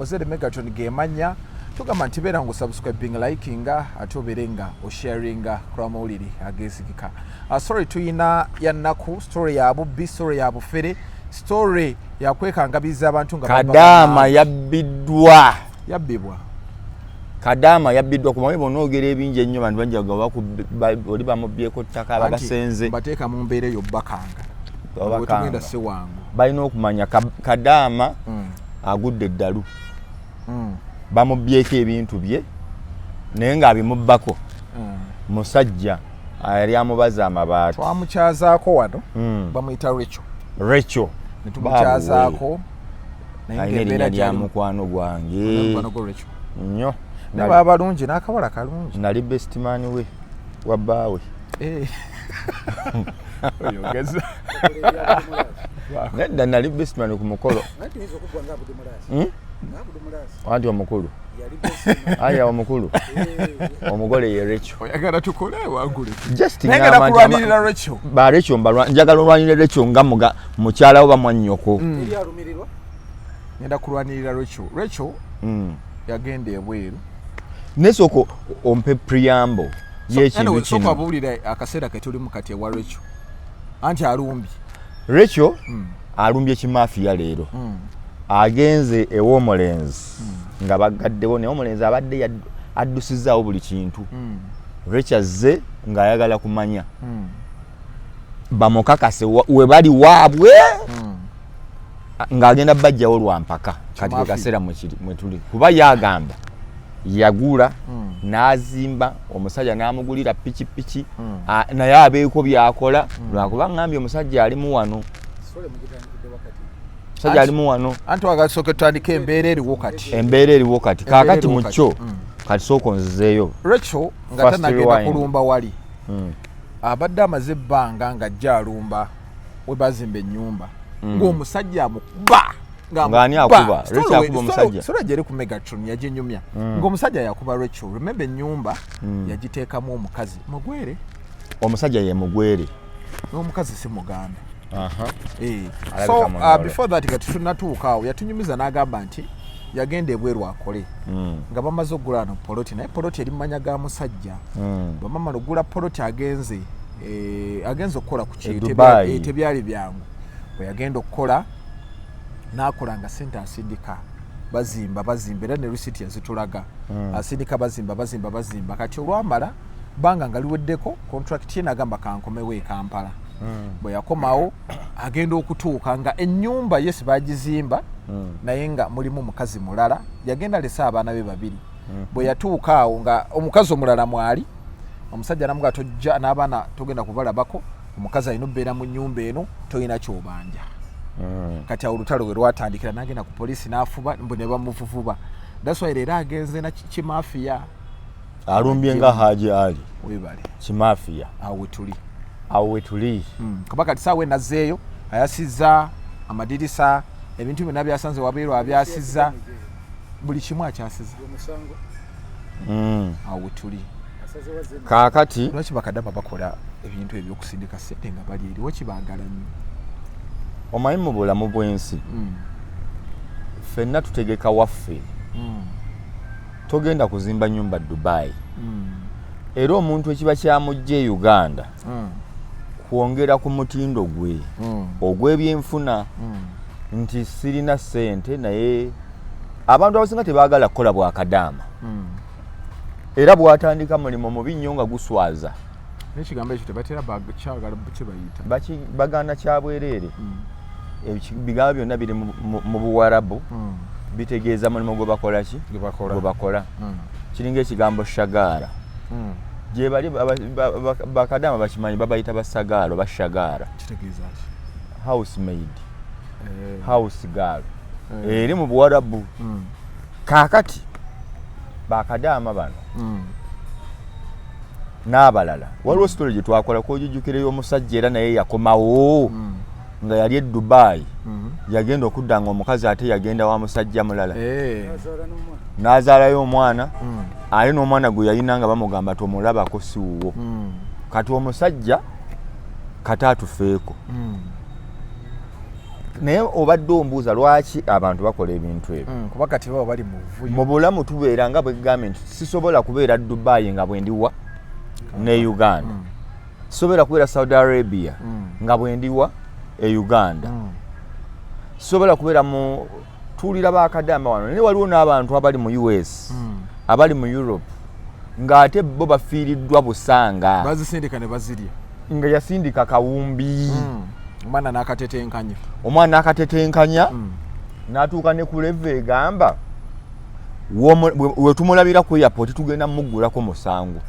Mozere Megatron gemanya tugamba nti beera ngu subscribing likinga ate oberenga osharinga ku mawulire agezikika. Story tuyina ya nnaku, story ya bubbi, story ya bufere, story ya kwekangabiza abantu nga Kadama yabbidwa. Kadama yabbidwa kumawe bonogera ebingi ennyo bantu banjaga oli bamubyeko ttaka abagasenze. Bateeka mu mbeera eyo bakanga. Tugenda se wangu. Balina okumanya Kadama agudde eddalu. Bamubyeko ebintu bye naye ng'abimubbako. Musajja yali amubaza amabaati. Twamukyazaako wano bamuyita Rachel. Netumukyazaako naye ng'embeera lya mukwano gwange nnyo. Naba abalungi n'akawala kalungi. Nali best man we wa bbaawe. Oyogeza. Nedda nali best man ku mukolo. Wanti omukulu. Aya omukulu. Omugole ye Rachel. Oyagala tukole wangule. Just ngamba kulwanirira Rachel. Ba Rachel njagala olwanirira Rachel nga mukyala we bamwannyoko. Eri alumirirwa. Ngenda kulwanirira Rachel. Yagenda ebweru. Nesoko ompe preamble. Yekintu kino. Soko abulira akaseera ketuli mu kati wa Rachel. Anti alumbi. Rachel alumbye kimafia leero. Agenze ewomulenzi nga bagaddewo ne omulenzi abadde addusizaawo buli kintu. Rachel ze nga ayagala kumanya. Bamukakase we bali waabwe. Ng'agenda bajjawo lwampaka kati ke kaseera mwe tuli. Kuba yagamba yagula n'azimba omusajja n'amugulira piki naye abeeko byakola lwakuba ngambye omusajja alimu wano. Musajja alimu wano. Anti wagasooke tutandike embeera eriwo kati. Embeera eriwo kati. Kaakati mu kyo kati sooka nzizeeyo. Rachel nga tanagenda kulumba wali. Abadde amaze ebbanga ng'ajja alumba we bazimba ennyumba. Ng'omusajja amukuba. Ng'ani akuba? Rachel akuba omusajja. Sura gyeri ku Megatron yaginyumya. Ng'omusajja yakuba Rachel. Remember ennyumba yagiteekamu omukazi mugwere. Omusajja ye mugwere. N'omukazi si mugambe. So before that kati tunatuuka awo yatunyumiza n'agamba nti yagenda ebweru akole. Nga bamaze okugula no poloti naye poloti eri mumanya ga musajja. Bamama lugula poloti agenze okukola ku kintu tebyali byangu. Bwe yagenda okukola n'akola nga sente asindika bazimba era ne receipt yazitulaga. Asindika bazimba kati olwamala banga nga liweddeko contract ye n'agamba kankomewo e Kampala. Bwe yakomawo agenda okutuuka nga ennyumba yesi bagizimba naye nga mulimu mukazi mulala yagenda lesa abaana be babiri. Bwe yatuuka awo nga omukazi omulala mwali omusajja namuga tojja n'abaana togenda kubalabako omukazi alina obbeera mu nnyumba eno toyina kyobanja. Kati awo olutalo we lwatandikira n'agenda ku poliisi n'afuba mbu ne bamuvuvuba. That's why leero agenze na kimafiya alumbye nga Haji Ali webale kimafiya awo we tuli. Kuba kati saawe nazzeeyo ayasizza amadirisa ebintu byonna byasanze wabeerwa abyasizza buli kimu akyasizza. Awo we tuli. Kaakati lwaki bakadama bakola ebintu ebyokusindika ssente nga bali eri wekibaagala nnyo. Omanyi mu bulamu bw'ensi ffenna tutegeka waffe togenda kuzimba nyumba Dubai. Era omuntu ekiba kyamujja e Uganda kwongera ku mutindo gwe ogw'ebyenfuna nti sirina ssente naye abantu abasinga tebaagala kukola bwa Kadama. Era bw'atandika mulimu mubi nnyo nga guswaza. N'ekigambo ekyo tebatera bakyagala kye bayita baganda kyabwereere. Ebigambo byonna biri mu Buwarabu bitegeeza mulimu gwe bakola ki? Gwe bakola. Kiringa ekigambo shagaara. Gye bali bakadama bakimanyi babayita basagaalo bashagaara. Kitegeeza ki? Housemaid. House girl. Eri mu Buwarabu. Kaakati bakadama bano n'abalala waliwo story gye twakola kojujjukireyo omusajja era naye yakomawo nga yali e Dubai yagenda okudda nga omukazi ate yagenda wa musajja mulala n'azaalayo omwana ate n'omwana gwe yalina nga bamugamba tomulabako si wuwo kati omusajja kati atufeeko naye obadde ombuuza lwaki abantu bakola ebintu ebyo kuba kati baba bali mu buvuyo mu bulamu tubeera nga bwe gambye nti sisobola kubeera Dubai nga bwe ndiwa ne Uganda sisobola kubeera Saudi Arabia nga bwe ndiwa e Uganda sisobola kubeera mu tuulira bakadamba wano naye waliwo n'abantu abali mu US abali mu Europe ng'ate bo bafiiriddwa busanga bazisindika ne bazirya nga yasindika kawumbi omwana n'akatetenkanya n'atuuka ne ku level egamba we tumulabira ku airport tugenda muggulako musango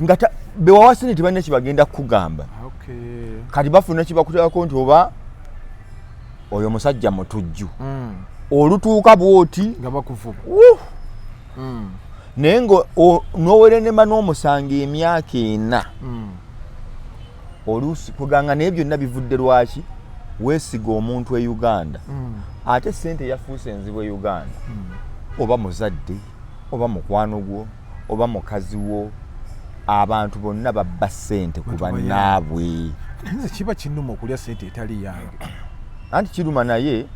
nga bewawasini tibalina kibagenda kugamba kati bafuna kibakuteekako nti oba oyo musajja mutujju olutuuka bwoti nga bakuvuba naye nga n'owerenema n'omusanga emyaka 4 oluusi kuganga naye byonna bivudde lwaki weesiga omuntu e Uganda ate sente yafuuse enzibu e Uganda oba muzadde oba mukwano gwo oba mukazi wo abantu bonna babba sente ku bannaabwe nze kiba kinnuma okulya sente etali yange anti kiruma naye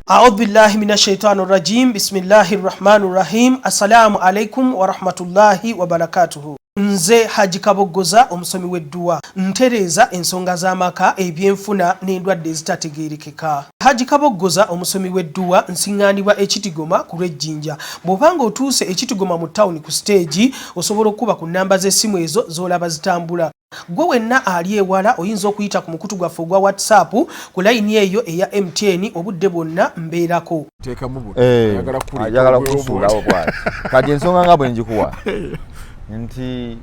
أعوذ بالله من الشيطان الرجيم بسم الله الرحمن الرحيم السلام عليكم ورحمة الله وبركاته nze Haji Kabogoza omusomi w'edduwa ntereza ensonga z'amaka ebyenfuna n'endwadde ezitategeerekeka. Haji Kabogoza omusomi w'edduwa nsiŋŋaanibwa ekitigoma ku lw'ejjinja. Bw'obanga otuuse ekitigoma mu ttawuni ku siteegi osobola okuba ku nnamba z'essimu ezo z'olaba zitambula. Gwe wenna ali ewala oyinza okuyita ku mukutu gwaffe ogwa WhatsApp ku layini eyo eya MTN obudde bwonna mbeerako. Ayagala kusuulawo bwati kati ensonga nga bwe njikuwa nti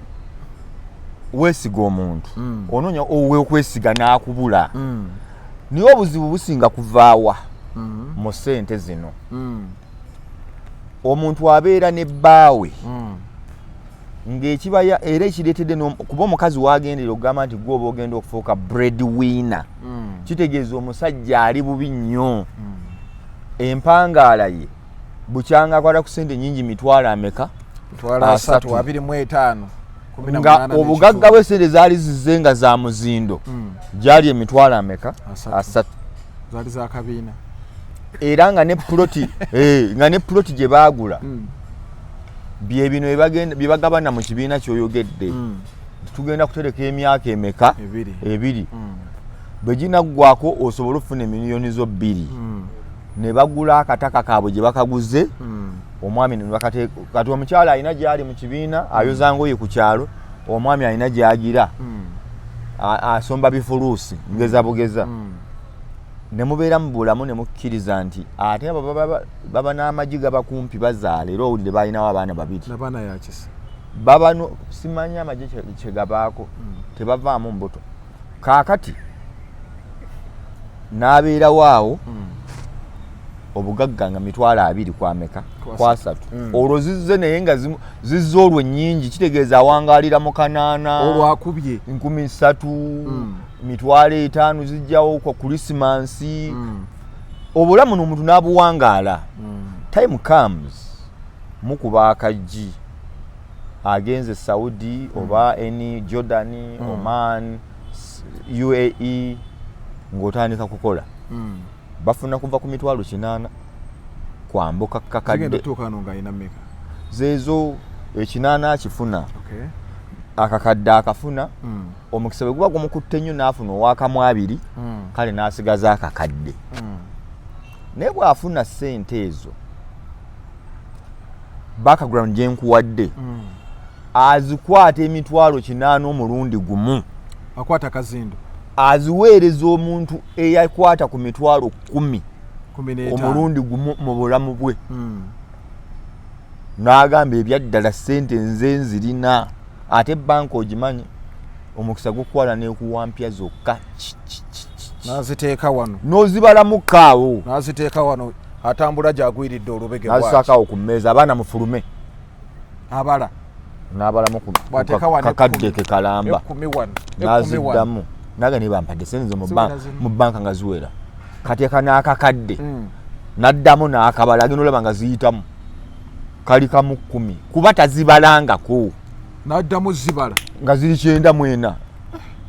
weesiga omuntu onoonya okwesiga n'akubula niyo obuzibu businga kuvaawa mu ssente zino omuntu abeera ne bbaawe ng'ekibaya era ekireetedde kuba omukazi waagendera okugamba nti gwoba ogenda okufuuka breadwinner kitegeeza omusajja ali bubi nnyo empangaala ye bukyanga akwata ku ssente nnyingi mitwalo ameka 325 nga obugagga bw'essente zaali zizenga za muzindo gyali emitwalo ameka 3 zaali za kabiina era nga ne ploti gye baagula bye bino bye bagabana mu kibiina ky'oyogedde tugenda kutereka emyaka emeka 2 bwe ginaggwako osobola okufuna emiliyoni zo 2 ne bagula akataka kaabwe gye bakaguze omwami kati omukyala alina gyali mu kibiina ayoza ngoye ku kyalo omwami alina gyagira asomba bifuluusi ngeza bugeza ne mubeera mu bulamu ne mukkiriza nti ate baba n'amagi gabakumpi bazaala era owulire balinawo abaana 2 babano simanyi amagi kye gabaako tebavaamu mbuto kaakati n'abeerawo awo obugagga nga mitwalo 2 kwameka kwa 3 olwo zizze naye nga zizze olwo nnyingi kitegeeza awangaalira mu kanaana olwo akubye 13 mitwalo 5 zijjawo kwa Christmas obulamu n'omuntu n'abuwangaala time comes mukuba akajji agenze Saudi oba eni Jordan Oman UAE ng'otandika kukola bafuna kuva ku mitwalo 8 kwambuka kakadde zezo 8 akifuna akakadde akafuna omukisa bwe guba gumukutte nnyo n'afuna owakamu 2 kale n'asigaza akakadde naye bw'afuna ssente ezo background gye nkuwadde azikwata emitwalo 8 omulundi gumu akwata kazindo aziweereza omuntu eyakwata ku mitwalo 10 omulundi gumu mu bulamu bwe n'agamba ebyaddala ssente nze nzirina ate banka ogimanyi omukisa gukwala n'ekuwampya zokka n'aziteeka wano n'ozibalamukkaawo n'aziteeka wano atambula gyagwiridde olubege bwaki n'azisakawo ku mmeeza abaana mufulume abala n'abalamu kakadde ke kalamba n'aziddamu naga ne bampadde sente zo mu banka nga ziwera kateeka n'akakadde n'addamu n'akabala agenda olaba nga ziyitamu kali kamu 10 kuba tazibalangako n'addamu zibala nga ziri 94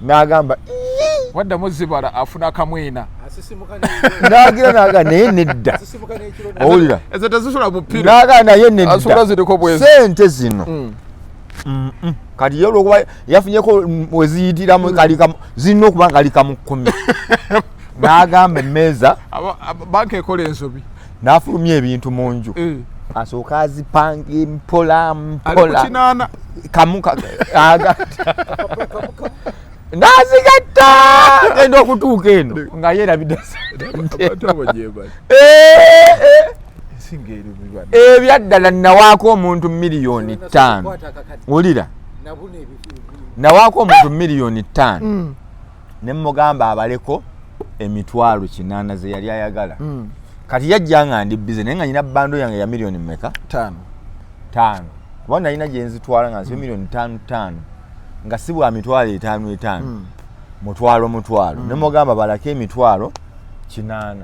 n'agamba waddamu zibala afuna kamwena nagira naga naye nedda owulira ezo tezisula mupira naga naye nedda asula ziriko bwezi sente zino kati yolo kuba yafunyeko weziyitiramu kalika zino kuba kalika mu 10 nagamba emmeeza banka ekola ensobi nafulumya ebintu mu nju asooka azipange mpola mpola kamuka nazigatta genda okutuuka eno nga yerabidde ebyaddala nawaako omuntu miliyoni 5 wulira nawaako omuntu miliyoni 5 ne mugamba abaleko emitwalo 8 ze yali ayagala kati yajja nga ndi bize naye nga nyina bando yange ya miliyoni mmeka 5 kubona nalina gye nzitwala nga nsiyo miliyoni 5 nga si bwa mitwalo 5 mutwalo ne mugamba balake emitwalo 8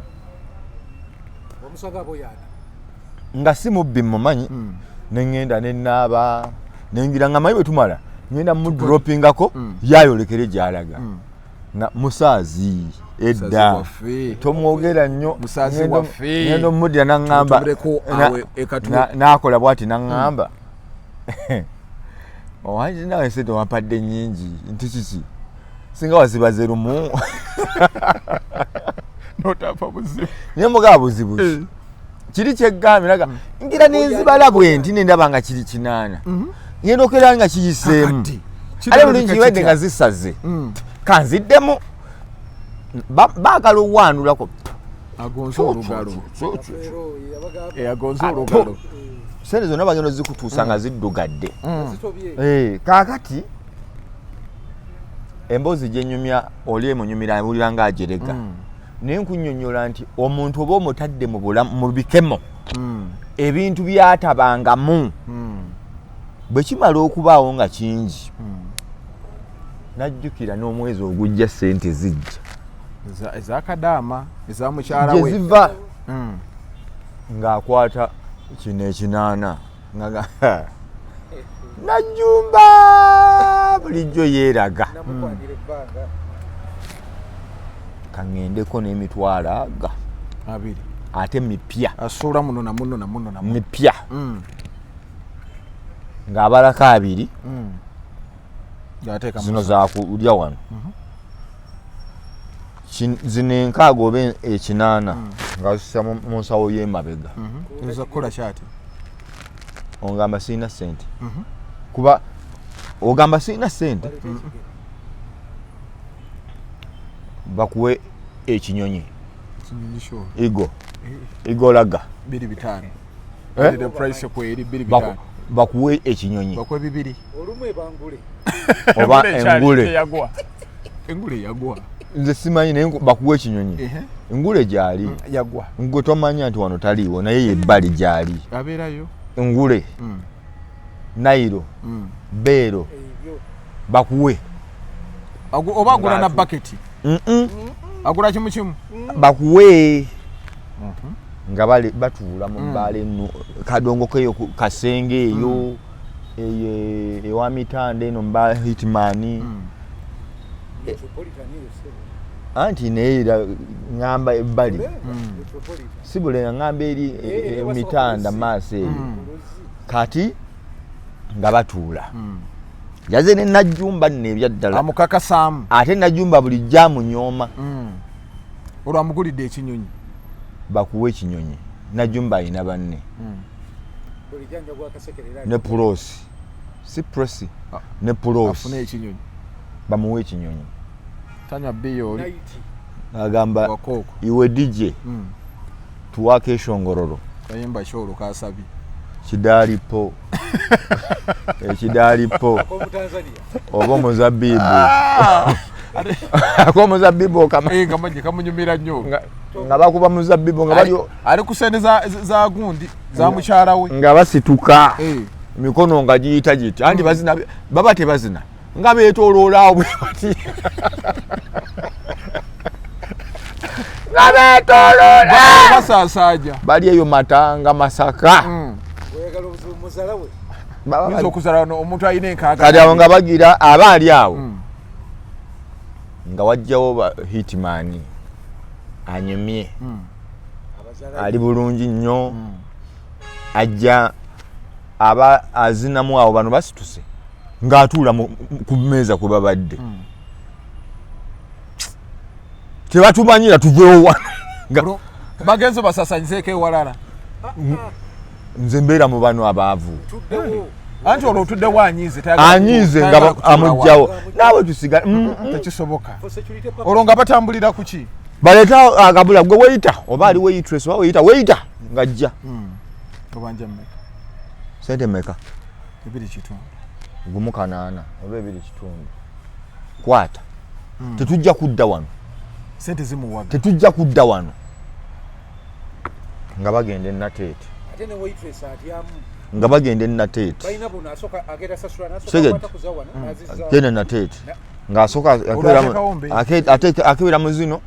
nga si mubbi mumanyi nengenda nenaaba nengira nga mayi wetumala ngenda mu droppingako yayolekere gyalaga na musaazi edda tomwogera nnyo musaazi waffe ngendo mudya nangamba nakola bwati nangamba owanji nawe sente wampadde nyingi nti kiki singa wazibaze lumu notapa buzibu naye mugaba buzibu kiri kyegambiraga ngira nenzibala bwenti nendaba nga kiri 8 ngenda okera nga kiyiseemu ale bulungi wedde nga zisaze kanziddemu baagala owanulako agonze olugalo sente zonna bagenda zikutuusa nga ziddugadde kaakati emboozi gyenyumya oli emunyumira awulira nga ajerega naye nkunnyonnyola nti omuntu oba omutadde mu bikemo ebintu byatabangamu bwe kimala okubaawo nga kingi najjukira n'omwezi ogujja sente zijja ezakadaama ezamukyala we gyeziva ng'akwata kino 8 najjumba bulijjo yeeraga kaŋŋendeko n'emitwalo 2 ate mipya asuula muno mipya ng'abalako 2 zino zakulya wano zino 6 oba 8 nga zisa mu nsawo y'emabega ezo kukola kyati ongamba sirina sente kuba ogamba sirina sente bakuwe ekinyonyi igo laga 2.5 bakuwe ekinyonyi bakuwe 2 oba engule yagwa nze simanyi naye bakuwe ekinyonyi engule gyali yagwa ngwe tomanya nti wano taliiwo naye yebbali gyali abeerayo engule nairo beero bakuwe oba agula na baketi agula kimu bakuwe nga batuula mu bbaala eno kadongo keyo kasenge eyo ewa mitanda eno mba hitmani anti naye ngamba ebbali sibule ngamba eri mitanda maaso eyo kati nga batuula yaze ne najjumba nno ebyaddala amukakasaamu ate najjumba bulijjo amunyooma olwamugulidde ekinyonyi bakuwa ekinyonyi najjumba alina banne ne pulosi si prosi ne pulosi afune ekinyonyi bamuwa ekinyonyi tanywa biyoli agamba iwe DJ tuwako eshongororo kayimba kyolo kasabi kidalipo ekidalipo oba muzabbibu ako muzabbibu kamanye kamunyumira nnyo nga bakuba muzabbibu nga bali ali ku sente za gundi za mukyala we nga basituka mikono nga giyita giti anti bazina baba tebazina nga beetooloola bwe bati nga beetooloola basaasaja bali eyo Matanga Masaka bayinza okuzala omuntu alina enkaaga kati awo nga bagira aba ali awo nga wajjawo hitman anyumye ali bulungi nnyo ajja aba azinamu awo bano basituse ng'atuula ku mmeeza kwe babadde tebatumanyira tuveewo wano bagenzo basasanyiseeko ewalala nze mbeera mu bano abaavu anti olwo otuddewo anyiize nga amugjawo naawe tusiga tekisoboka olwo nga batambulira ku ki baleeta akabula gwe weyita oba ali waitress oba weyita ng'ajja obanja mmeka sente mmeka 2.5 gumu 8 oba 2.5 kwata tetujja kudda wano sente zimuwaga tetujja kudda wano nga bagenda Nateete ate ne waitress atyamu nga bagenda Nateete balina buno asoka agenda sasula kwata kuzawana nazizza genda Nateete ng'asooka akebera mu zino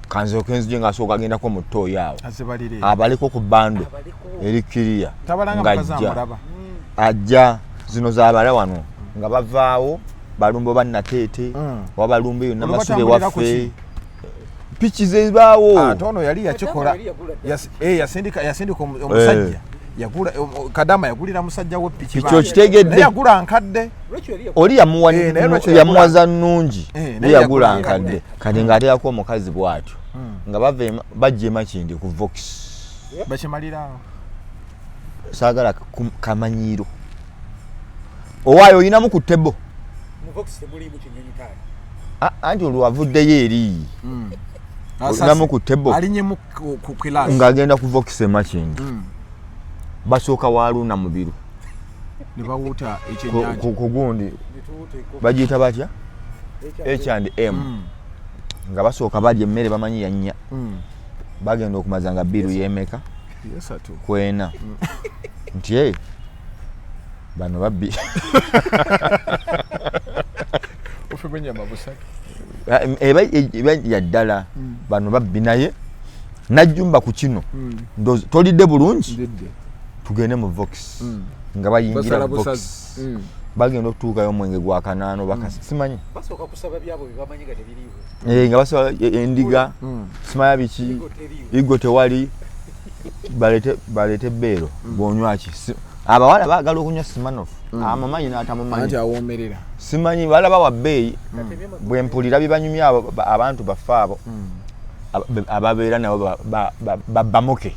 kanze okenzije ng'asooka agendako mu ttooyi awo abaliko ku bbando erikkiriya ng'ajja ajja zino z'abala wano nga bavaawo balumba ba Nateete oba balumba eyo Namasule waffe piki zebaawo ate ono yali yakikola yasindika omusajja yagula kadama yagulira musajja we piki kyo kitegedde yagula nkadde oli yamuwaza nnungi yagula nkadde kati ng'ateekako omukazi bw'atyo nga bajja Makindi ku Vox bakimalirawo saagala kamanyiiro owaayo oyinamu ku tebo anti olwo avuddeyo eri olinamu ku tebo alinyemu ku kilaasi ng'agenda ku Vox Makindi basooka waaluna mu biro ne bawuuta ekyennyanja ku gundi bagiyita batya H&M nga basooka balya emmere bamanyi yannya bagenda okumaza nga biru yemeka kwena nti bano babbi eba yaddala bano babbi naye najjumba ku kino tolidde bulungi tugende mu Vox nga bayingira Vox bagenda okutuukayo omwenge gwa kanaano bakasi simanyi basooka kusaba byabo bibamanyi nga tebiriiwo nga basaba endiga simanya biki igo tewali balete beero bonywaki abawala baagala okunywa Smirnoff amamanyi n'atamumanyi simanyi balaba wa bbeeyi bwe mpulira bibanyumya abantu baffe abo ababeera nabo bamuke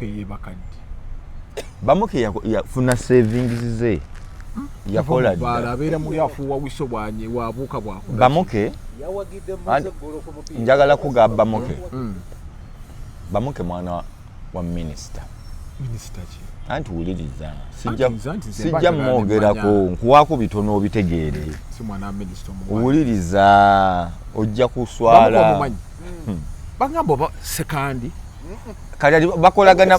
yebakadde bamuke yafuna savings ze yakola abeera muli afuuwa wiso bwanye wabuuka bwakola bamuke njagala kugamba bamuke mwana wa minisita ki anti wuliriza sijja mwogerako nkuwaako bitono obitegeere wuliriza ojja kuswala bagamba oba sekandi kati bakolagana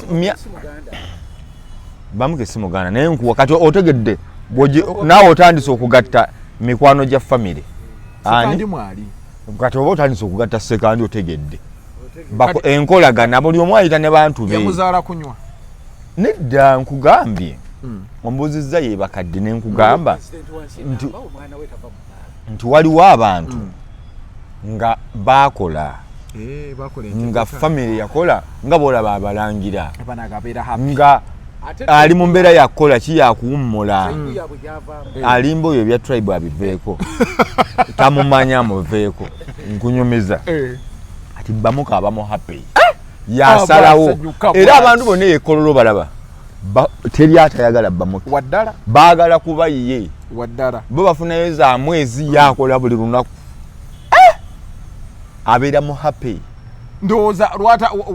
bamuke si Muganda naye nkuwa kati otegedde naawe otandise okugatta mikwano gya famire ani kati oba otandise okugatta sekandi otegedde enkolagana buli omu ayita ne bantu be yamuzaala kunywa nedda nkugambye ombuzizza yebakadde nenkugamba nti waliwo abantu nga bakola nga famire yakola nga boolaba abalangira nga ali mu mbeera yakola kiyakuwummula alimba oyo ebya tribe abiveeko tamumanya muveeko nkunyumiza ati bamuka abamu happy yasalawo era abantu bonna ekololo balaba teri atayagala bamuka waddala baagala kuba ye waddala bo bafunayo za mwezi yakola buli lunaku abeera mu happy ndowooza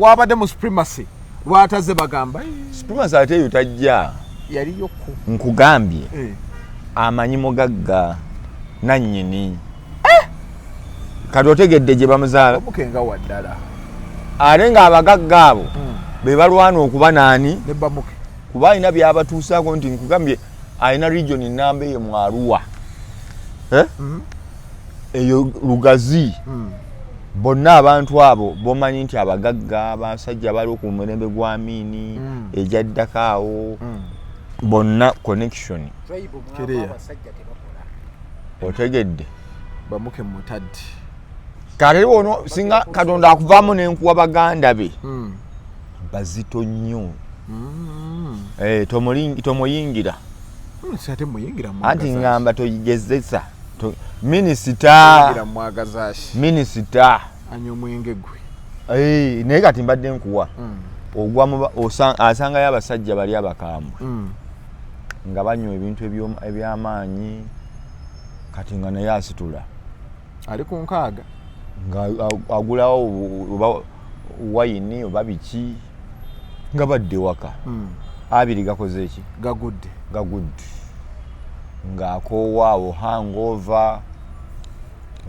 wabadde mu supremacy lwataze bagamba supremacy ate eyo tajja yaliyoko nkugambye amanyi mugagga nannyini kati otegedde gye bamuzaala omukenga waddala ate ng'abagagga abo be balwana okuba naani ne bamuke kuba alina byabatuusaako nti nkugambye alina region namba eyo mu Arua eyo Lugazi bonna abantu abo bomanyi nti abagagga abasajja bali ku mulembe gwa Amini ejaddakaawo bonna connection otegedde bamuke mutadde kale ono singa Katonda akuvaamu n'enkuwa baganda be bazito nnyo tomuyingira ate muyingira anti ngamba toyigezesa minisita anyo mwenge gwe naye kati mbadde nkuwa asangayo abasajja bali abakambwe nga banywa ebintu ebyamaanyi kati nga naye asitula ali ku nkaaga nga agulawo wayini oba biki nga badde waka abiri gakoze eki gagudde ng'akoowaawo hangover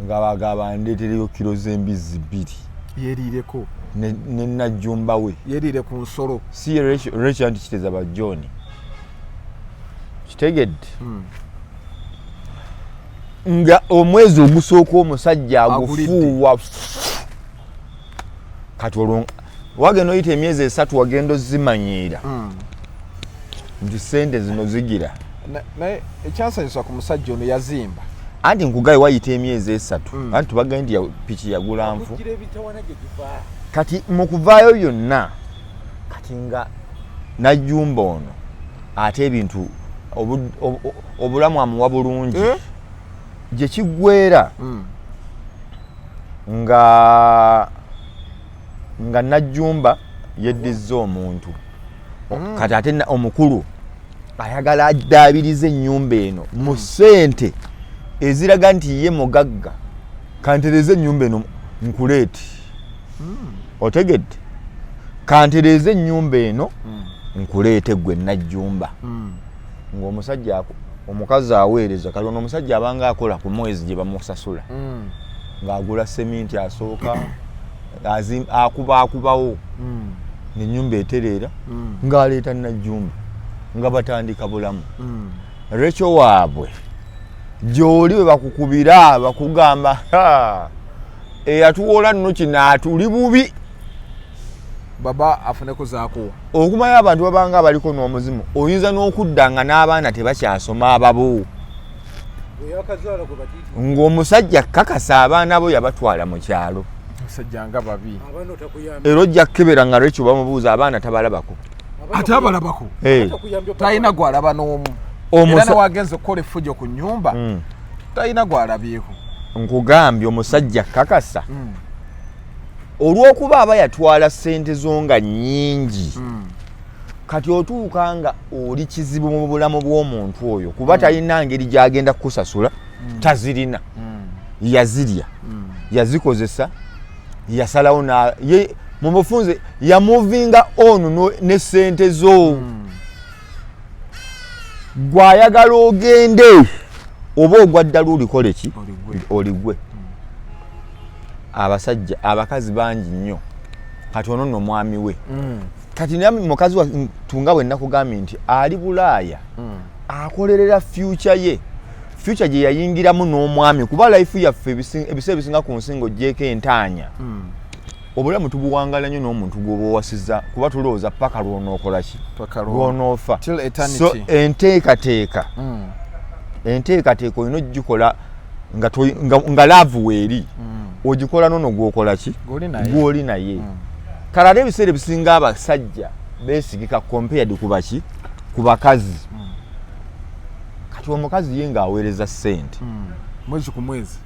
nga bagamba ndeetereyo kilo z'embizzi 2 yeeriireko ne najjumba we yeeriire ku nsolo si Rachel nti kiteza ba John kitegedde nga omwezi ogusooka omusajja agufuuwa kati olwo wagenda oyita emyezi 3 wagenda ozimanyiira nti sente zino zigira naye ekyansanyusa ku musajja ono yazimba anti nkugaye wayita emyezi 3 anti tubagaye nti piki yagula nfu kati mu kuvaayo yonna kati nga najjumba ono ate ebintu obulamu amuwa bulungi gye kiggweera nga najjumba yeddizza omuntu kati ate omukulu ayagala addaabiriza ennyumba eno mu ssente eziraga nti ye mugagga kantereze ennyumba eno nkuleeti otegedde kantereze ennyumba eno nkuleete gwe najjumba ng'omusajja omukazi aweereza kati ono omusajja abanga akola ku mwezi gye bamusasula ng'agula seminti asooka akubawo n'ennyumba etereera ng'aleeta najjumba nga batandika bulamu Rachel waabwe gy'oli bwe bakukubira bakugamba eyatuwola nno kino atuli bubi baba afuneko zaakuwa okumanya abantu babanga abaliko n'omuzimu oyinza n'okuddanga n'abaana tebakyasoma ababo ng'omusajja kakasa abaana bo yabatwala mu kyalo omusajja nga babi era ojja kukebera nga Rachel bamubuuza abaana tabalabako ate abalabako talina gwalaba n'omu era newagenza okukola effujo ku nnyumba talina gwalabyeko nkugambye omusajja kakasa olw'okuba aba yatwala ssente zo nga nnyingi kati otuuka nga oli kizibu mu bulamu bw'omuntu oyo kuba talina ngeri gy'agenda kukusasula tazirina yazirya yazikozesa yasalawo mu bufunze yamuvinga onu ne ssente zo gwayagala ogende oba ogwa ddala olikole ki oligwe abasajja abakazi bangi nnyo kati ono nno mwami we kati nami mukazi wa tunga bwe nakugambye nti ali Bulaaya akolerera future gye yayingiramu n'omwami kuba life yaffe ebiseera bisinga ku nsingo gyeko entaanya obulamu tubuwangala nnyo n'omuntu gw'oba owasiza kuba tulowooza paka lw'onookola ki lw'onoofa so enteekateeka olina ogikola nga laavu weeri ogikola nono gw'okola ki gw'oli naye kale ate ebiseera ebisinga abasajja beesigika compared ku bakazi kati omukazi ye ng'aweereza ssente mwezi ku mwezi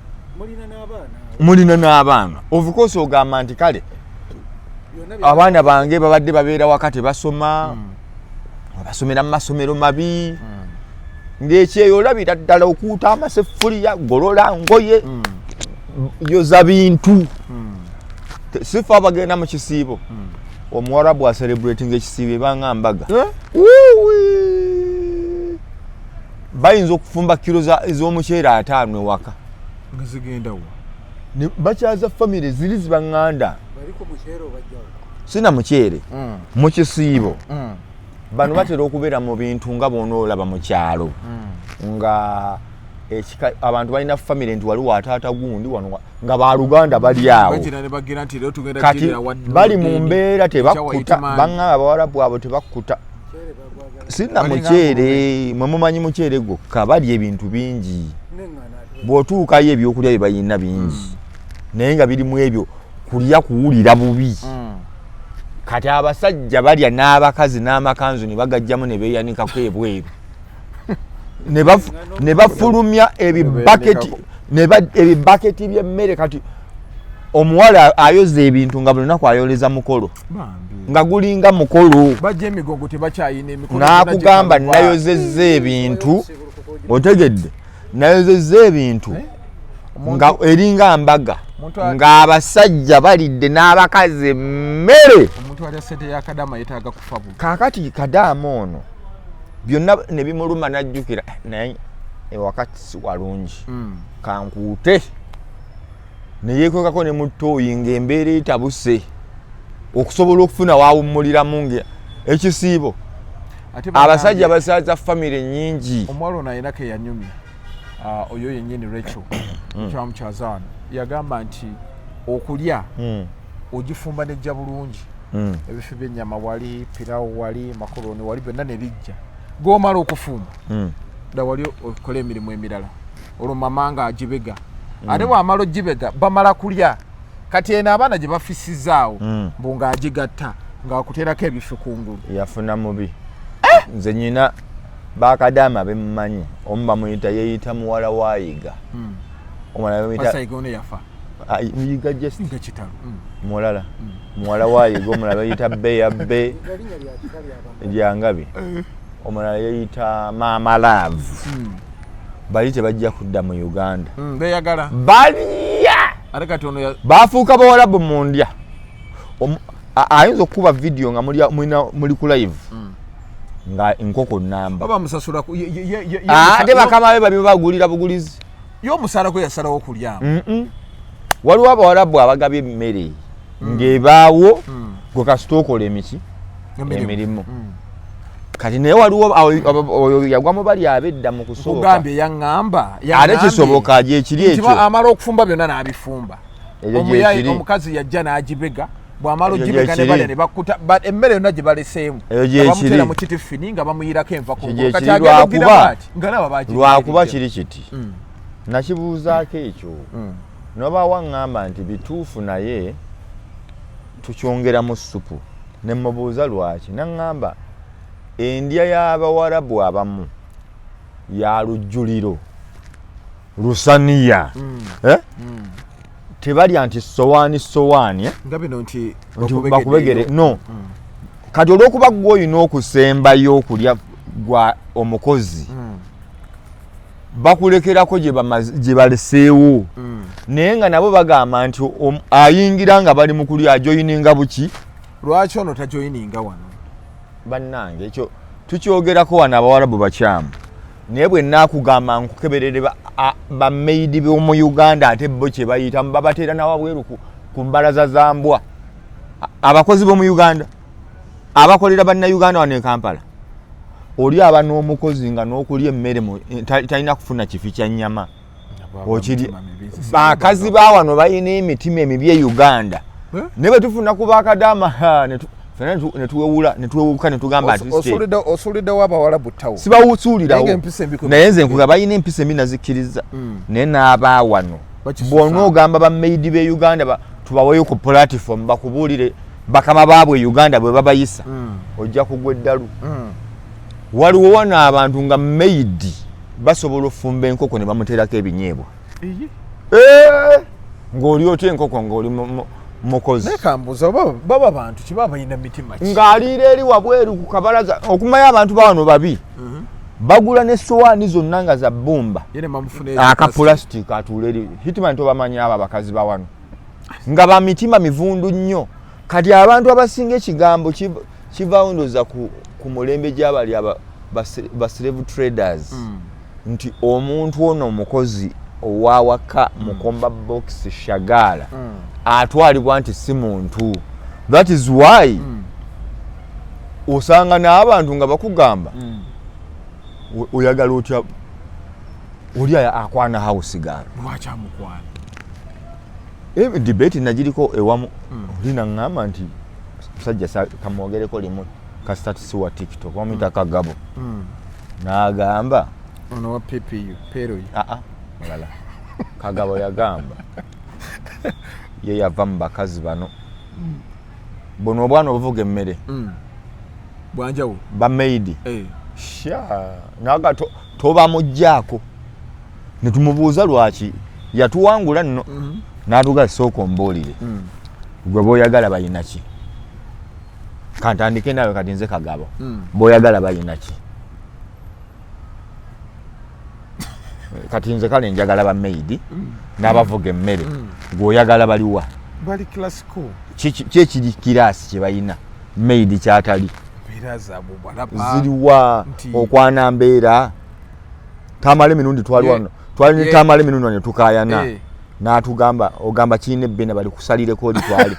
mulina n'abaana of course ogamba nti kale abaana bange babadde babeera wakati basoma basomera mu masomero mabi ng'ekyeyo olabira ddala okuuta amaseffuliya golola ngoye yoza bintu sifa abagenda mu kisiibo omuwarabu acelebrating ekisiibo ebanga mbaga bayinza okufumba kilo ez'omuceere 5 ewaka ngezigendawo bakyaza famire ziri zibaŋŋanda sina muceere mu kisiibo bano batera okubeera mu bintu nga boonoolaba mu kyalo nga abantu balina famire nti waliwo ataata gundi wano nga baluganda bali awo kati bali mu mbeera tebakkuta baŋŋamba abawarabu abo tebakkuta sina muceere mwe mumanyi muceere gwokka bali ebintu bingi bw'otuukayo ebyokulya bye bayina bingi naye nga birimu ebyo kulya kuwulira bubi kati abasajja balya n'abakazi n'amakanzu ne bagajjamu ne beeyanikako ebweru ne bafulumya ebibaketi by'emmere kati omuwala ayoza ebintu nga buli lunaku ayoleza mukolo nga gulinga mukolo n'akugamba nayozezza ebintu otegedde nayozezza ebintu nga eringa mbaga ng'abasajja balidde n'abakazi emmere kaakati Kadaama ono byonna ne bimuluma n'ajjukira naye wakati si walungi kankuute ne yeekwekako ne mu ttooyi ng'embeera etabuse okusobola okufuna waawummuliramu ekisiibo abasajja basaaza famire nnyingi. Omuwala ono ayinako eyanyumya oyo yennyini Rachel kyamukyazaano yagamba nti okulya ogifumba nejja bulungi ebifi by'ennyama wali pirawo wali makoloni wali byonna ne bijja g'omala okufumba dda wali okola emirimu emirala olwo mama nga agibega ate bw'amala ogibega bamala kulya kati eno abaana gye bafisizaawo mbu ng'agigatta ng'akuteerako ebifi kungulu yafuna mubi nze nyina bakadaama bemmanyi omu bamuyita yeeyita muwala waayiga omulala yafa muyiga just kitalo mulala muwala waayiga omulala yeeyita beyabbe lyangabi omulala yeeyita maama laavu bali tebajja kudda mu Uganda beyagala balya ate kati ono baafuuka bawalabu mu ndya ayinza okukuba vidiyo nga muli ku live nga enkoko namba baba musasula ate bakama be babi bagulira bugulizi y'omusaala kwe yasalawo okulya waliwo abawalabu abagabye emmere ng'ebaawo gwe kasita okola emirimu kati naye waliwo yagwamu bali abedda mu kusogambye yaŋŋamba ate kisoboka gyekiri ekyo amala okufumba byonna n'abifumba omukazi yajja n'agibega bw'amala ogibega ne balya ne bakkuta emmere yonna gye baleseemu bamutera mu kitifini nga bamuyirako enva lwakuba kiri kiti nakibuuzaako ekyo noba waŋŋamba nti bituufu naye tukyongeramu supu ne mubuuza lwaki naŋŋamba endya y'abawarabu abamu ya lujjuliro lusaniya tebalya nti sowaani bakubegere no kati olw'okuba gwe olina okusembayo okulya gwa omukozi bakulekerako gye baleseewo naye nga nabo bagamba nti ayingira nga bali mu kulya ajoyininga buki lwaki ono tajoyininga wano bannange ekyo tukyogerako wano abawarabu bakyamu naye bwe naakugamba nkukeberere bammeidi b'omu Uganda ate bo kye bayitamu babateera nawabweru ku mbalaza za mbwa abakozi b'omu Uganda abakolera bannayuganda wano e Kampala oli aba n'omukozi nga n'okulya emmere talina kufuna kifi kya nnyama okiri bakazi ba wano balina emitima emibi e Uganda naye bwe tufuna ku bakadaama netuwewuka netugamba nti osuuliddewo abawalabu ttawo sibawusuulirawo naye nze nkuga balina empisa embi nazikkiriza naye n'abaawano bw'ona ogamba bammeidi b'e Uganda tubaweyo ku platform bakubuulire bakama baabwe Uganda bwe babayisa ojja kugwa eddalu waliwo wano abantu nga mmeidi basobola okufumba enkoko ne bamuteerako ebinyeebwa ng'oli otya enkoko ng'oli mukozi nekambuza baba bantu kiba bayina mitima ng'aliira eri wabweru ku kabalaza okumanya abantu bawano babi bagula ne sowaani zonna nga za bbumba akapulastika atuula eri hitman tobamanya abo abakazi bawano nga ba mitima mivundu nnyo kati abantu abasinga ekigambo kivaawo ndooza ku mulembe gy'abali ba slave traders nti omuntu ono omukozi owawaka mukomba box shagala atwalibwa nti si muntu. That is why osanga n'abantu nga bakugamba oyagala otya oli akwana house gano lwaki amukwana debate najiriko ewamu oli nangamba nti musajja kamwogereko limu kasitatusi wa TikTok wamuyita Kagabo n'agamba ono wa PPU pero mulala Kagabo yagamba ye yava mu bakazi bano bono obwana obuvuga emmere bwanjawo ba maid sha naga toba mujjako ne tumubuuza lwaki yatuwangula nno n'atuga soko mbolire gwe boyagala bayina ki kantandike nawe kati nze Kagabo boyagala bayina ki kati nze kale njagala ba maid n'abavuga emmere gwoyagala baliwa bali classical kiri kirasi kye bayina maid kyatali birazabu balapa ziriwa okwana mbeera tamale minundi twali ne tamale minundi ne tukayana n'atugamba ogamba kiine bena bali kusalire ko litwali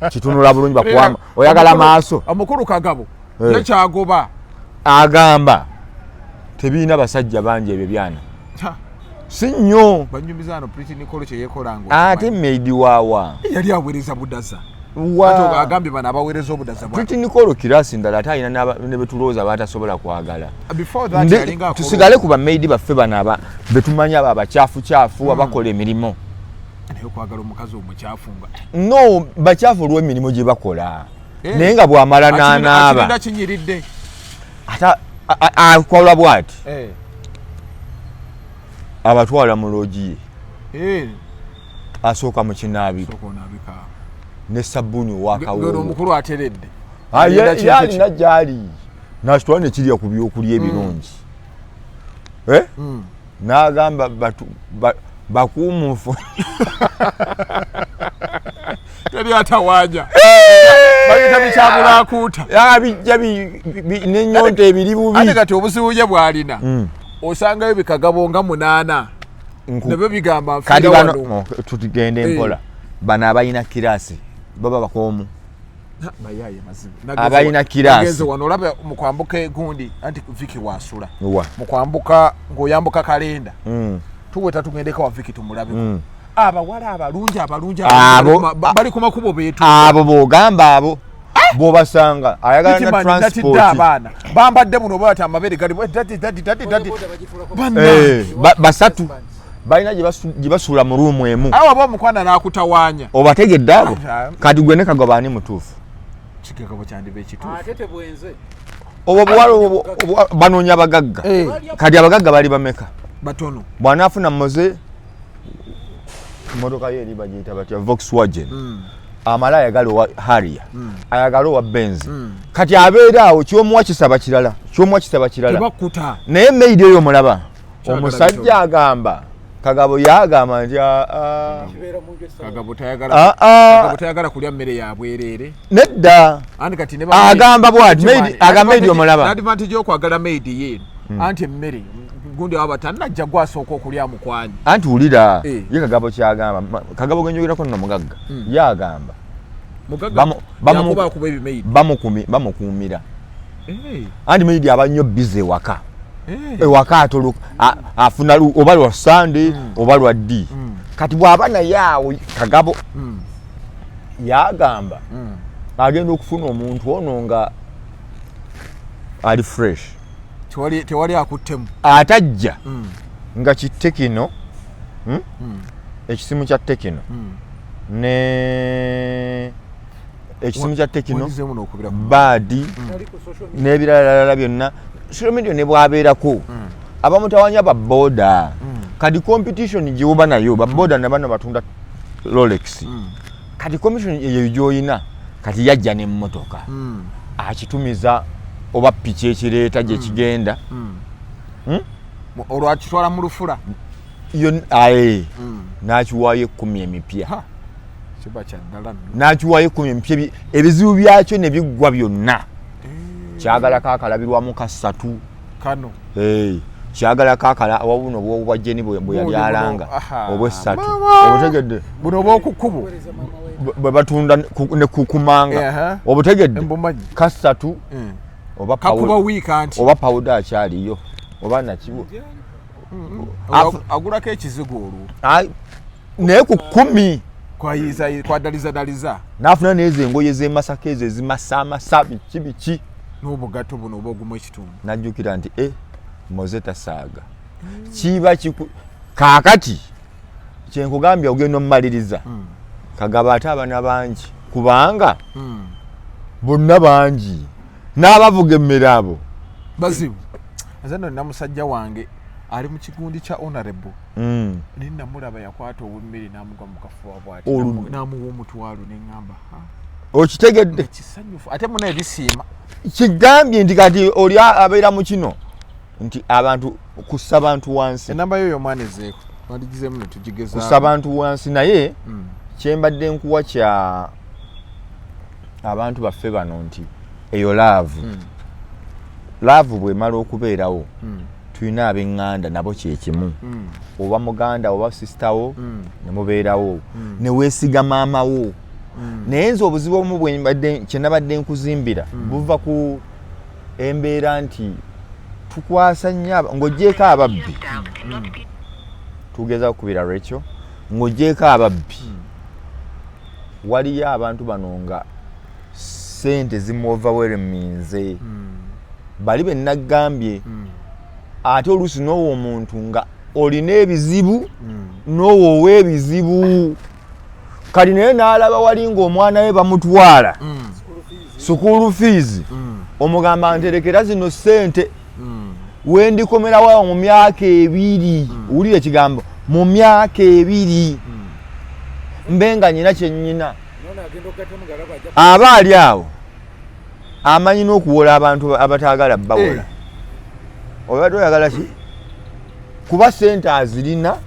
kitunula bulungi bakwama oyagala maaso amukuru Kagabo yakyagoba agamba tebiina basajja bangi ebyo byana sinyo banyumizano Pretty Nicole kye yekolango ate maid wawa yali awereza budaza wa agambe bana abawereza obudaza bwa Pretty Nicole kirasi ndala atayina ne betuloza batasobola kwagala before that yalinga tusigale kuba maid baffe bana betumanya abachafu abakola emirimu nayo kwagala omukazi omukyafunga no bachafu olwo emirimu gye bakola naye nga bwamala n'anaaba ati kinyiridde ata akola bwati abatwala mu loji asooka mu kinaabiro ne sabuni wakawo omukulu ateredde yali najali nasitwala ne kirya ku byokulya ebirungi n'agamba bakuumufu yali atawanya bayita bikyabula akuuta bijja n'ennyonta ebiri bubi ate kati obusibuye bw'alina osangayo bikagabo nga 8 nabyo bigamba kati bano tutugende empola bano abalina kirasi baba bakoomu bayaye mazibu abalina kirasi ngenze wano olaba mu kwambuka gundi anti Viki wasula mu kwambuka ng'oyambuka kalenda tuweta tugendeka wa Viki tumulabe abawala abalungi bali ku makubo beetu abo bogamba abo bobasanga ayagala na transport abaana bambadde muno bwata amabere gali dati basatu balina gye basula mu ruumu emu awo abo omukwana n'akutawanya obategedde abo kati gwe ne Kagabo ani mutuufu kigagabo kyandibe ekituufu atete bwenze obwo bwalo banoonya abagagga kati abagagga bali bameka batono bw'anaafuna moze motoka ye eri bagiyita batya Volkswagen amala ayagala owa Harrier ayagala owa Benz kati abeera awo kyomuwa kisaba kirala tebakuta naye maid eyo mulaba omusajja agamba Kagabo yagamba nti Kagabo tayagala kulya mmere ya bwerere nedda agamba bwati agamba maid omulaba advantage yokwagala maid ye anti emmere gundi abatanajja gwasooka okulya mukwanyi anti ulira ye Kagabo kyagamba Kagabo genjogerako nno mugagga yagamba bamukuumira anti maid aba nnyo bize waka ewaka atolo afuna oba lwa Sunday oba lwa ddi kati bw'aba naye awo Kagabo yagamba agenda okufuna omuntu ono nga ali fresh tewali akuttemu atajja nga kitekino ekisimu kya tekino ne ekisimu kya tekino baadi n'ebirala byonna social media ne bwabeerako abamutawanya ba boda kadi competition gyewoba nayo ba boda nabano batunda Rolex kadi commission eyo gyoyina kati yajja n'emmotoka akitumiza oba piki ekireeta gye kigenda olwakitwala mu lufula n'akiwaayo 10 emipya kiba kyaddala n'akiwaayo 10 emipya ebizibu byakyo ne biggwa byonna kyagala kakalabirwamu kasatu kano kyagala kakala wabuno bw'obwajjeni bwe yali alanga obw'essatu obutegedde buno obw'okukubo bwe batunda ne kukumanga obutegedde kasatu oba kakuba wiika anti oba pawuda akyaliyo oba nakibo agulako ekizigo olwo naye ku 10 kwadalizadaliza n'afuna n'ezo engoye z'emasaka ezo ezimasaamasa biki n'obugato buno oba ogumu ekitundu najjukira nti moze tasaaga kiba kaakati kyenkugambye ogenda omumaliriza kagaba ate abaana bangi kubanga bonna bangi n'abavuga emmere abo bazibu nze nno nina musajja wange ali mu kigundi kya honorable ninamulaba yakwata ow'emmere n'amugwa mu kafuba bw'ati n'amuwa omutwalo neŋŋamba okitegedde kisanyufu ate muna ebisiima kigambye nti kati oli abeera mu kino nti abantu kussa bantu wansi enamba yo y'omwana ezeeko wandigizeemu ne tugigezaako kussa bantu wansi naye kyembadde nkuwa kya abantu baffe bano nti eyo laavu laavu bw'emala okubeerawo tulina ab'eŋŋanda nabo kyekimu oba muganda oba sisitawo ne mubeerawo ne weesiga maamawo naye nze obuzibu obumu kye nabadde nkuzimbira buva ku embeera nti tukwasa nnyo ng'oggyeko ababbi tugeza okukubira Rachel ng'oggyeko ababbi waliyo abantu bano nga ssente zimuoverwhelminze bali be nagambye ate oluusi n'owa omuntu nga olina ebizibu n'owoowa ebizibu kati naye n'alaba wali ng'omwana we bamutwala sukuulu fees omugamba nterekera zino ssente wendikomerawo mu myaka 2 wulira ekigambo mu myaka 2 mbenga nyina kyennyina aba ali awo amanyi n'okuwola abantu abataagala bawola obadde oyagala ki kuba ssente azirina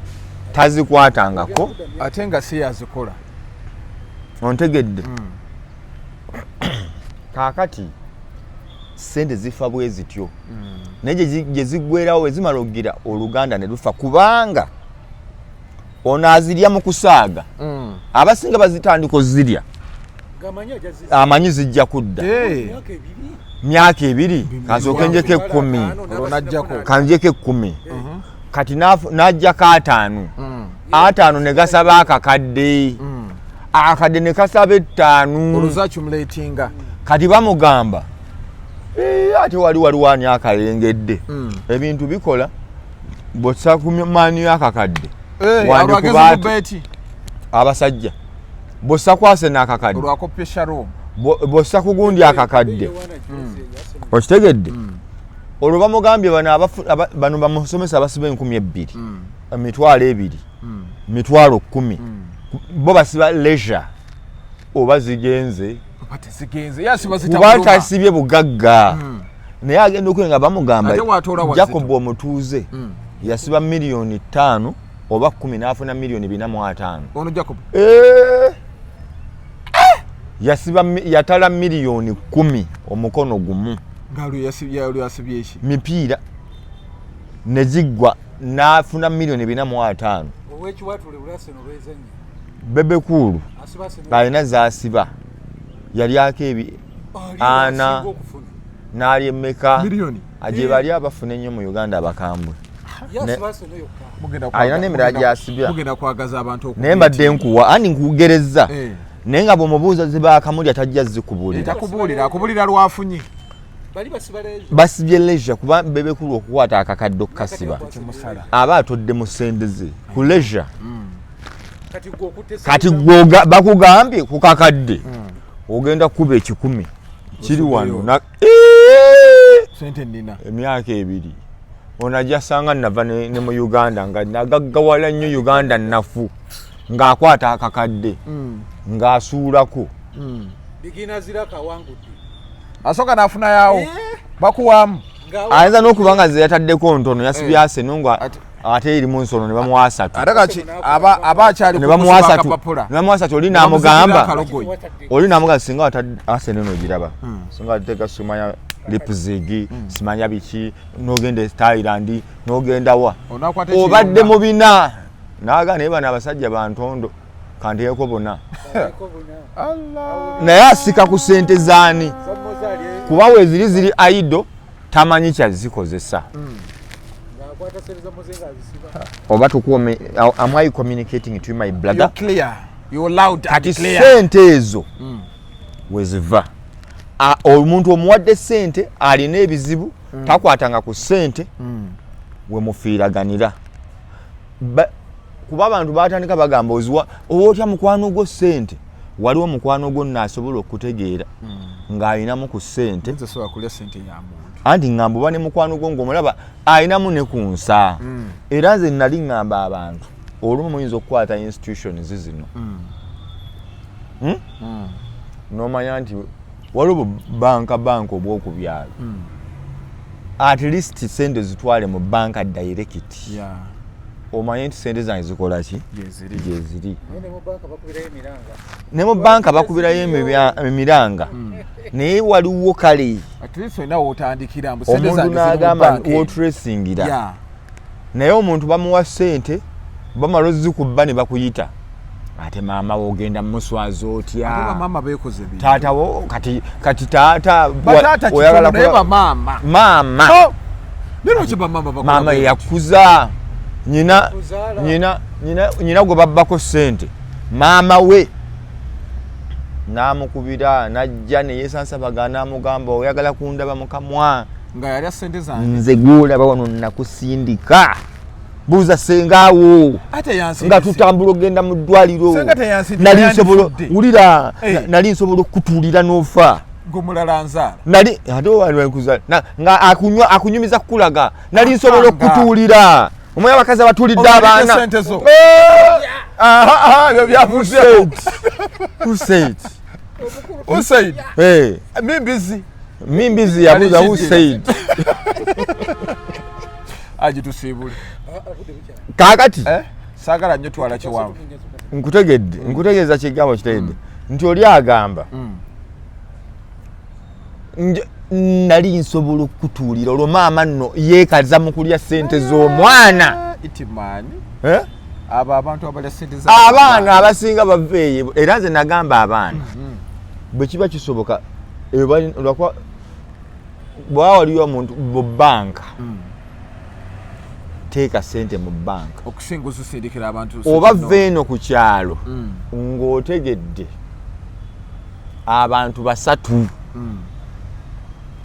tazikwatangako ate nga si yazikola ontegedde kaakati ssente zifa bwe zityo naye gye ziggwerawo we zimala okugira oluganda ne lufa kubanga ono azirya mu kusaaga abasinga bazitandika ozirya amanyi zijja kudda myaka 2 kasooke njeko 10 kanjeko 10 kati n'ajjako 5 5 ne gasaba akakadde akadde ne kasaba 5 oluzakyumulatinga kati bamugamba ate waliwo ani akalengedde ebintu bikola bw'ossa ku maani akakadde abasajja bw'ossa kwase n'akakadde bw'ossa ku gundi akakadde okitegedde olwo bamugambye bano bamusomesa abasiba 2,000 emitwalo 2 mitwalo 10 bo basiba leisure oba zigenze kuba tasibye bugagga naye agenda okwenga bamugamba Jacob omutuuze yasiba miliyoni 5 oba 10 n'afuna miliyoni 4.5 ono Jacob yatala miliyoni 10 omukono gumu yasibye eki mipiira ne ziggwa n'afuna miliyoni 4.5 bebekulu alina zaasiba yalyako ana n'ali emmeka aje bali abafuna ennyo mu Uganda abakambwe alina n'emirala gy'asibya naye mbadde nkuwa ani nkugereza naye nga bw'omubuuza zibaakamulya tajja akubulira lwafunye basibye leisure kuba bebekulu okukwata akakadde okukasiba aba atodde mu ssente ze ku leisure kati bakugambye ku kakadde ogenda kuba 10 kiri wano emyaka 2 onajja sanga nava ne mu Uganda nga nagaggawala nnyo Uganda nafu ng'akwata akakadde ng'asuulako asoka nafuna yawo bakuwamu ayinza n'okuba nga ze yataddeko ntono yasibya Arsenal nga ate erimu nsono ne bamuwa 3 atakachi aba akyali ne bamuwa 3 oli n'amugamba singa watadde Arsenal n'ogiraba singa ateka Sumaya Leipzig simanya biki n'ogenda Thailand n'ogenda wa obadde mu bina naaga naye bano abasajja bantondo kanteeko bona naye asika ku ssente zaani kuba weziri aido tamanyi kyazikozesa oba tukuome am I communicating to my brother? You're clear. You're loud and clear. Sente ezo weziva omuntu omuwadde sente alina ebizibu takwatanga ku sente we mufiiraganira kuba abantu batandika bagamba oziwa otya mukwano gwo ssente waliwo mukwano gwo naasobola okutegeera ng'ayinamu ku ssente anti ngamba oba ne mukwano gwo ng'omulaba ayinamu ne ku nsa era nze nali ngamba abantu olumu muyinza okukwata institutions zino n'omanya nti waliwo banka obw'okubyalo at least sente zitwale mu banka direct omanye nti sente zange zikola ki gyeziri ne mu banka bakubirayo emiranga naye waliwo kale omuntu n'agamba wotracingira naye omuntu bamuwa sente bamala ozikuba ne bakuyita ate maama wogenda muswaza otya taatawo kati taata oyagala maama yakuza nyina gwe babbako ssente maama we n'amukubira n'ajja ne yeesansabaga n'amugamba oyagala kundaba mukamwa nze gwolaba wano nakusindika buuza sengaawo nga tutambula ogenda mu ddwaliro nali nsobola okukutuulira n'ofa nali ate nga akunyumiza kukulaga nali nsobola okukutuulira omwoyo abakazi abatulidde abaana ebyo byavuze Usaid mimbizi yabuuza Usaid agitusiibule kaakati saagala nnyo twala kiwanvu nkutegeeza kigambo kitegedde nti oli agamba nali nsobola okukutuulira olwo maama nno yeekaza mu kulya ssente z'omwana abo abantu abalya ssente abaana abasinga baveeyo era nze nagamba abaana bwe kiba kisoboka bwaba waliyo omuntu mu banka teeka ssente mu banka okusinga ozisindikira abantu oba veeno ku kyalo ng'otegedde abantu basatu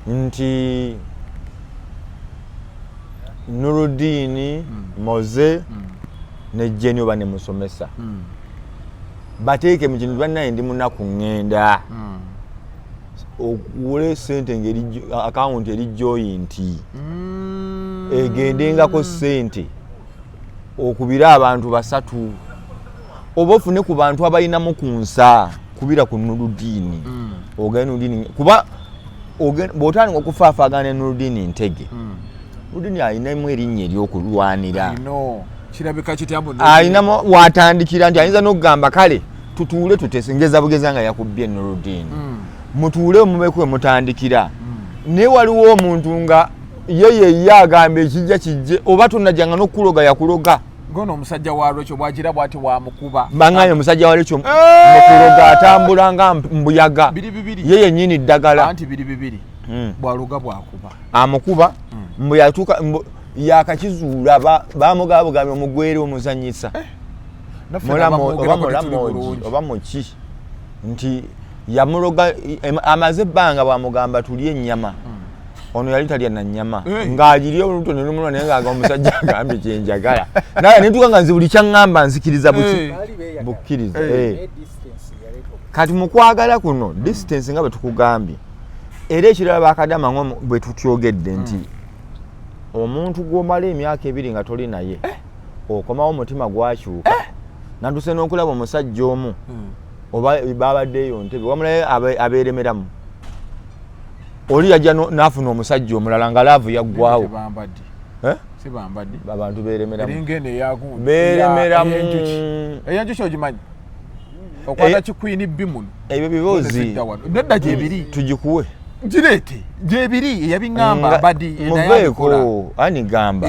nti Nuruddin Moze ne Jenny oba ne musomesa bateeke mu kintu bannaye ndi munaku ŋŋenda ogule ssente ngeri akawunti eri joint egendengako ssente okubira abantu basatu oba ofune ku bantu abalinamu ku nsa kubira ku Nuruddin ogenda Nuruddin kuba bw'otandika okufaafaagana ne Nuruddin Ntege Nuruddin ayinamu erinnya ery'okulwanira kirabika kityamu ayinamu watandikira nti ayinza n'okugamba kale tutuule tutesengeza bugeza nga yakubbye Nuruddin mutuule mubekwe mutandikira naye waliwo omuntu nga ye agamba ekijja kijje oba tunajjanga n'okuloga yakuloga ngono omusajja wa Lwekyo bwagira bwati wamukuba banganye omusajja wa Lwekyo mukuloga atambula nga mbuyaga ye yennyini ddagala anti bibiri bwaluga bwakuba amukuba mbu yatuuka yakakizuula bamugabugambye omugwere omuzanyisa oba muki nti yamuloga amaze ebbanga bwamugamba tulye ennyama ono yali talya na nnyama ng'agirya olutono n'omulwa naye ng'aga omusajja agambye kyenjagala naye netuuka nga nze buli kyaŋŋamba nzikiriza bukkiriza kati mu kwagala kuno distance nga bwe tukugambye era ekirala bakadama ngo bwe tutyogedde nti omuntu gw'omala emyaka 2 nga toli naye okomawo omutima gwakyuka nanduse n'okulaba omusajja omu oba babaddeyo ntebe wamulaye abeeremeramu oli yajja n'afuna omusajja omulala nga laavu yaggwawo abantu beeremeramu eyanjuki ogimanyi okwata kikwini bimuno ebyo biboozi nedda gyebiri tugikuwe gireete gyebiri eyabiŋŋamba abadi muveeko ani gamba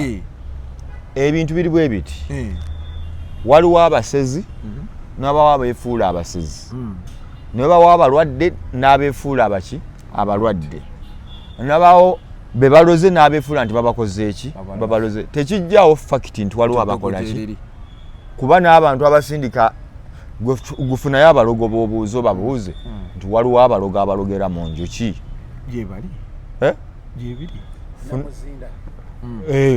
ebintu biri bwe biti waliwo abasezi n'abawo abeefuula abasezi ne babawo abalwadde n'abeefuula abaki abalwadde nabawo be baloze n'abeefuula nti babakoze eki babaloze tekijjawo fakiti nti waliwo abakola ki kuba n'abantu abasindika gufunayo abalogo b'obuuzo babuuze nti waliwo abalogo abalogera mu njuki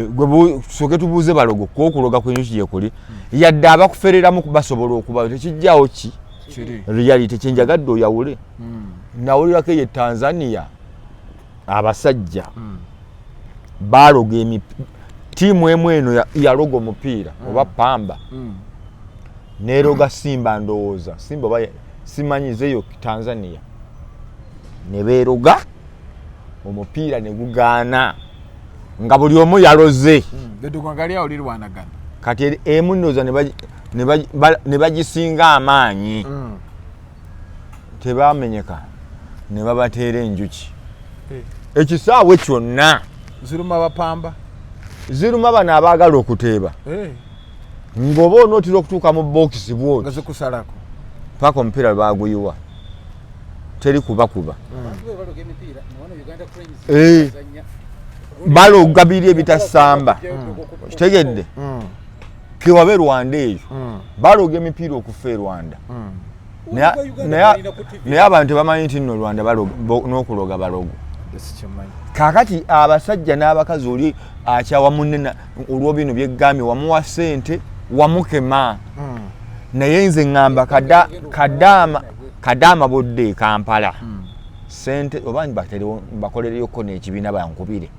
gwe soke tubuuze balogo kwokuloga kwenjuki yekuli yadde abakufereramu basobola okuba tekijjawo ki reality kyenjagadde oyawule nawulirako ye Tanzania abasajja baloga tiimu emu eno yaloga omupiira oba Pamba neroga Simba ndowooza Simba oba simanyizeyo Tanzania ne beeroga omupiira ne gugaana nga buli omu yaloze kati emu ndowooza ne bagisinga amaanyi tebamenyeka ne babateera enjuki ekisaawe kyonna ziruma bapamba ziruma bano abaagala okuteeba ng'oba onootera okutuuka mu bokisi bwoti zikusalako paka omupiira baaguyiwa teri kubakuba baloga biri ebitasamba kitegedde kewabe Rwanda eyo baloga emipiira okufa e Rwanda naye abantu tebamanyi nti nno Rwanda n'okuloga balogo kakati abasajja n'abakazi oli akyawa munne olw'obino byegambye wamuwa ssente wamukema naye nze ŋŋamba kadaama bodde e Kampala ssente oba bakolereyoko n'ekibiina bankubire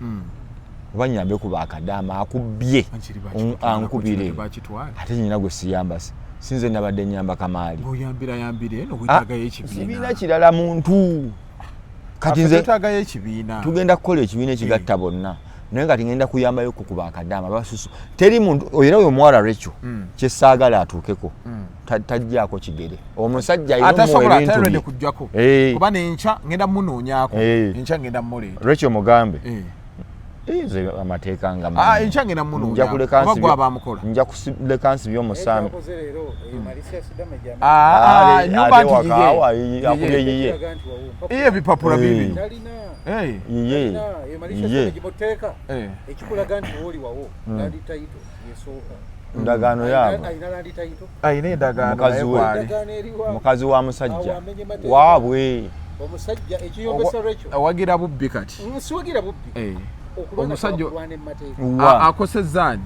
oba nyambe kuba akadaama akubbye ankubire ate nyina gwe siyamba sinze nabadde nyamba Kamaali ekibiina kirala muntu kati nze tugenda kukola ekibiina ekigatta bonna naye nga tingenda kuyambayo kukuba akadaama basusu teri muntu era oyo omuwala Rachel kyesaagala atuukeko tajjaako kigere omusajja atasobola atayolede kujjako kuba nenkya ngenda munoonyaako enkya ngenda muleeta Rachel mugambe nze amateeka nga enkya ngenda munoonyaako nja kuleka nsi by'omusambi yiye ebipapula bibi ndagaano yaabo ayina endagaano mukazi wa musajja waabwe awagira bubbi kati omusajja akosezzaani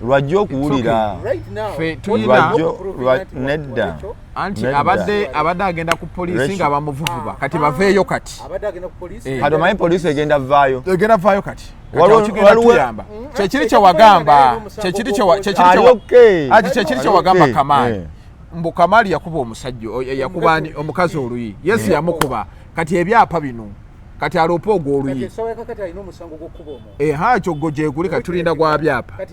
lwajja okuwulira nedda anti abadde agenda ku poliisi nga bamuvuvuba kati baveeyo kati kati omanyi poliisi egenda vaayo kati tuyamba kyekiri kyewagamba kyekiri kyewagamba Kamaali mbu Kamaali yakuba omusajja yakuba omukazi oluyi Yesu yamukuba kati ebyapa bino kati aloopa ogwo oluyi ekyo gwo gyeguli kati tulinda gwa byapa